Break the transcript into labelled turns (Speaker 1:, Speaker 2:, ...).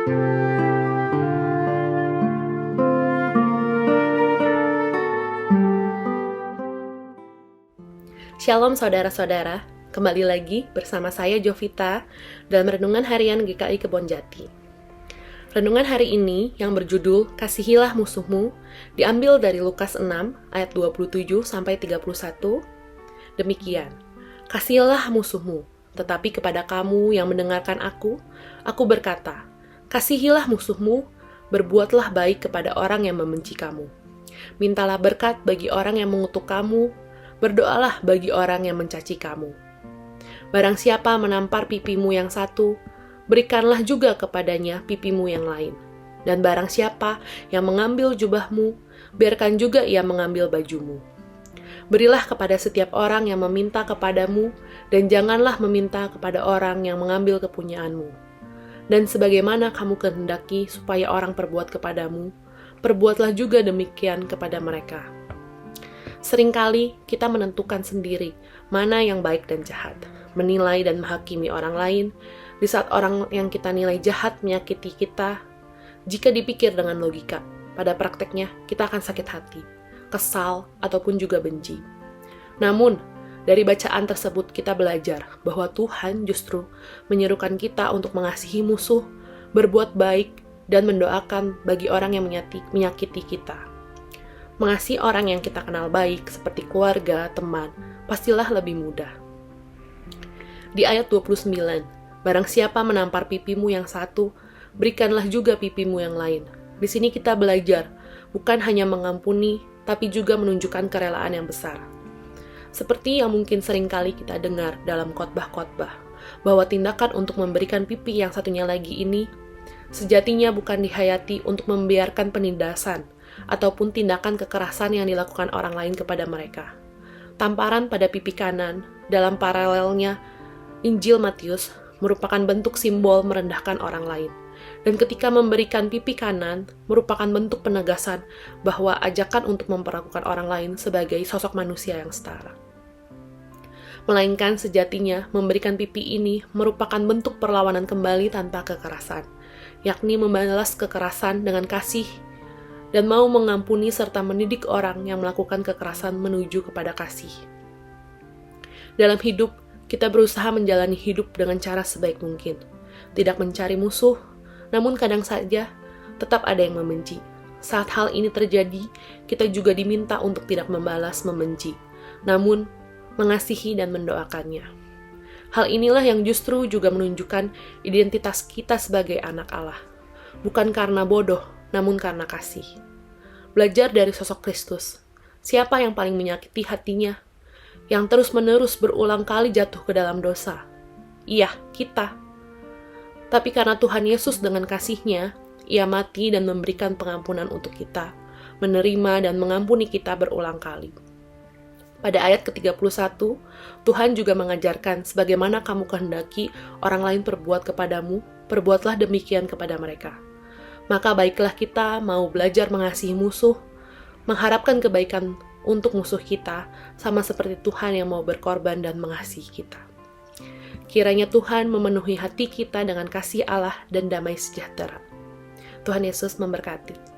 Speaker 1: Shalom saudara-saudara, kembali lagi bersama saya Jovita dalam Renungan Harian GKI Kebonjati. Renungan hari ini yang berjudul Kasihilah Musuhmu diambil dari Lukas 6 ayat 27-31. Demikian, kasihilah musuhmu, tetapi kepada kamu yang mendengarkan aku berkata, kasihilah musuhmu, berbuatlah baik kepada orang yang membenci kamu. Mintalah berkat bagi orang yang mengutuk kamu, berdoalah bagi orang yang mencaci kamu. Barang siapa menampar pipimu yang satu, berikanlah juga kepadanya pipimu yang lain. Dan barang siapa yang mengambil jubahmu, biarkan juga ia mengambil bajumu. Berilah kepada setiap orang yang meminta kepadamu, dan janganlah meminta kepada orang yang mengambil kepunyaanmu. Dan sebagaimana kamu kehendaki supaya orang perbuat kepadamu, perbuatlah juga demikian kepada mereka. Seringkali kita menentukan sendiri mana yang baik dan jahat, menilai dan menghakimi orang lain di saat orang yang kita nilai jahat menyakiti kita. Jika dipikir dengan logika, pada prakteknya kita akan sakit hati, kesal, ataupun juga benci. Namun, dari bacaan tersebut kita belajar bahwa Tuhan justru menyerukan kita untuk mengasihi musuh, berbuat baik, dan mendoakan bagi orang yang menyakiti kita. Mengasihi orang yang kita kenal baik, seperti keluarga, teman, pastilah lebih mudah. Di ayat 29, barang siapa menampar pipimu yang satu, berikanlah juga pipimu yang lain. Di sini kita belajar, bukan hanya mengampuni, tapi juga menunjukkan kerelaan yang besar. Seperti yang mungkin seringkali kita dengar dalam khotbah-khotbah, bahwa tindakan untuk memberikan pipi yang satunya lagi ini, sejatinya bukan dihayati untuk membiarkan penindasan, ataupun tindakan kekerasan yang dilakukan orang lain kepada mereka. Tamparan pada pipi kanan, dalam paralelnya Injil Matius, merupakan bentuk simbol merendahkan orang lain. Dan ketika memberikan pipi kanan, merupakan bentuk penegasan bahwa ajakan untuk memperlakukan orang lain sebagai sosok manusia yang setara. Melainkan sejatinya, memberikan pipi ini merupakan bentuk perlawanan kembali tanpa kekerasan, yakni membalas kekerasan dengan kasih, dan mau mengampuni serta mendidik orang yang melakukan kekerasan menuju kepada kasih. Dalam hidup, kita berusaha menjalani hidup dengan cara sebaik mungkin. Tidak mencari musuh, namun kadang saja tetap ada yang membenci. Saat hal ini terjadi, kita juga diminta untuk tidak membalas membenci, namun mengasihi dan mendoakannya. Hal inilah yang justru juga menunjukkan identitas kita sebagai anak Allah. Bukan karena bodoh, namun karena kasih. Belajar dari sosok Kristus. Siapa yang paling menyakiti hatinya? Yang terus-menerus berulang kali jatuh ke dalam dosa? Iya, kita. Tapi karena Tuhan Yesus dengan kasih-Nya, Ia mati dan memberikan pengampunan untuk kita, menerima dan mengampuni kita berulang kali. Pada ayat ke-31, Tuhan juga mengajarkan sebagaimana kamu kehendaki orang lain perbuat kepadamu, perbuatlah demikian kepada mereka. Maka baiklah kita mau belajar mengasihi musuh, mengharapkan kebaikan untuk musuh kita, sama seperti Tuhan yang mau berkorban dan mengasihi kita. Kiranya Tuhan memenuhi hati kita dengan kasih Allah dan damai sejahtera. Tuhan Yesus memberkati.